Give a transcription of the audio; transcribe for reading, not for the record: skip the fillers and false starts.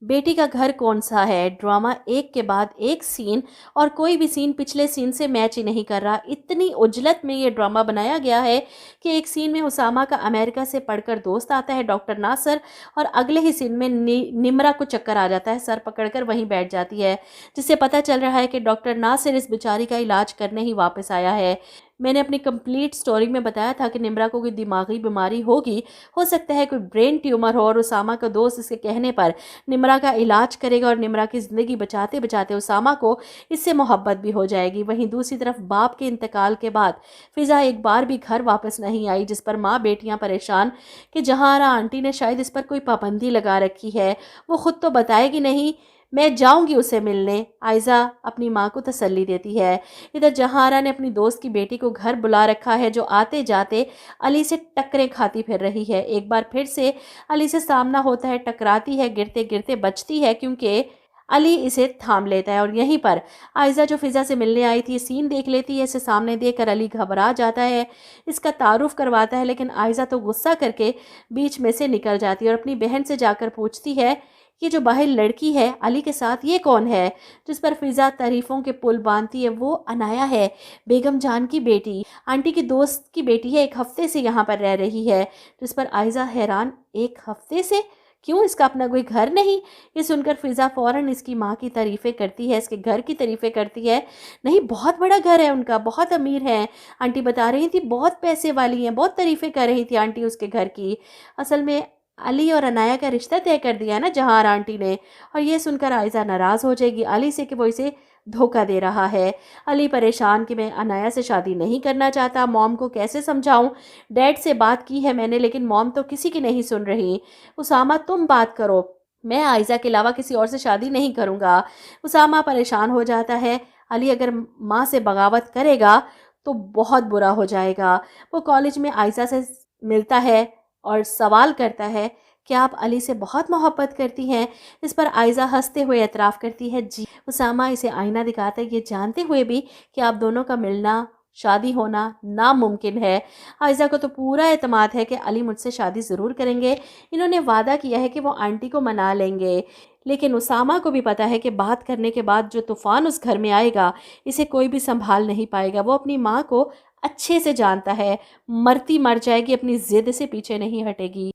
बेटी का घर कौन सा है, ड्रामा एक के बाद एक सीन, और कोई भी सीन पिछले सीन से मैच ही नहीं कर रहा। इतनी उजलत में ये ड्रामा बनाया गया है कि एक सीन में उसामा का अमेरिका से पढ़कर दोस्त आता है डॉक्टर नासर, और अगले ही सीन में निम्रा को चक्कर आ जाता है, सर पकड़कर वहीं बैठ जाती है, जिससे पता चल रहा है कि डॉक्टर नासर इस बेचारी का इलाज करने ही वापस आया है। मैंने अपनी कंप्लीट स्टोरी में बताया था कि निम्रा को कोई दिमागी बीमारी होगी, हो सकता है कोई ब्रेन ट्यूमर हो, और उसामा का दोस्त इसके कहने पर निम्रा का इलाज करेगा और निम्रा की ज़िंदगी बचाते बचाते उसामा को इससे मोहब्बत भी हो जाएगी। वहीं दूसरी तरफ बाप के इंतकाल के बाद फ़िज़ा एक बार भी घर वापस नहीं आई, जिस पर माँ बेटियाँ परेशान कि जहारा आंटी ने शायद इस पर कोई पाबंदी लगा रखी है, वो खुद तो बताएगी नहीं, मैं जाऊंगी उसे मिलने। आयज़ा अपनी माँ को तसल्ली देती है। इधर जहारा ने अपनी दोस्त की बेटी को घर बुला रखा है, जो आते जाते अली से टक्करें खाती फिर रही है। एक बार फिर से अली से सामना होता है, टकराती है, गिरते गिरते बचती है क्योंकि अली इसे थाम लेता है। और यहीं पर आयज़ा जो फ़िज़ा से मिलने आई थी सीन देख लेती है। इसे सामने देखकर अली घबरा जाता है, इसका तारुफ करवाता है, लेकिन आयज़ा तो गुस्सा करके बीच में से निकल जाती है और अपनी बहन से जाकर पूछती है ये जो बाहर लड़की है अली के साथ ये कौन है, जिस पर फ़िज़ा तारीफ़ों के पुल बांधती है। वो अनाया है, बेगम जान की बेटी, आंटी की दोस्त की बेटी है, 1 हफ्ते से यहाँ पर रह रही है। जिस पर आयज़ा हैरान, 1 हफ्ते से? क्यों, इसका अपना कोई घर नहीं? ये सुनकर फ़िज़ा फ़ौरन इसकी माँ की तारीफ़ें करती है, इसके घर की तारीफ़ें करती है। नहीं, बहुत बड़ा घर है उनका, बहुत अमीर है, आंटी बता रही थी बहुत पैसे वाली हैं, बहुत तारीफ़ें कर रही थी आंटी उसके घर की। असल में अली और अनाया का रिश्ता तय कर दिया है ना जहार आंटी ने। और ये सुनकर आयज़ा नाराज़ हो जाएगी अली से कि वो इसे धोखा दे रहा है। अली परेशान कि मैं अनाया से शादी नहीं करना चाहता, मॉम को कैसे समझाऊं, डैड से बात की है मैंने लेकिन मॉम तो किसी की नहीं सुन रही। उसामा तुम बात करो, मैं आयज़ा के अलावा किसी और से शादी नहीं करूँगा। उसामा परेशान हो जाता है, अली अगर माँ से बगावत करेगा तो बहुत बुरा हो जाएगा। वो कॉलेज में आयज़ा से मिलता है और सवाल करता है क्या आप अली से बहुत मोहब्बत करती हैं? इस पर आयज़ा हंसते हुए एतराफ़ करती है जी। उसामा इसे आईना दिखाता है, ये जानते हुए भी कि आप दोनों का मिलना, शादी होना नामुमकिन है। आयज़ा को तो पूरा एतमाद है कि अली मुझसे शादी ज़रूर करेंगे, इन्होंने वादा किया है कि वो आंटी को मना लेंगे। लेकिन उसामा को भी पता है कि बात करने के बाद जो तूफ़ान उस घर में आएगा, इसे कोई भी संभाल नहीं पाएगा। वो अपनी माँ को अच्छे से जानता है, मरती मर जाएगी, अपनी ज़िद से पीछे नहीं हटेगी।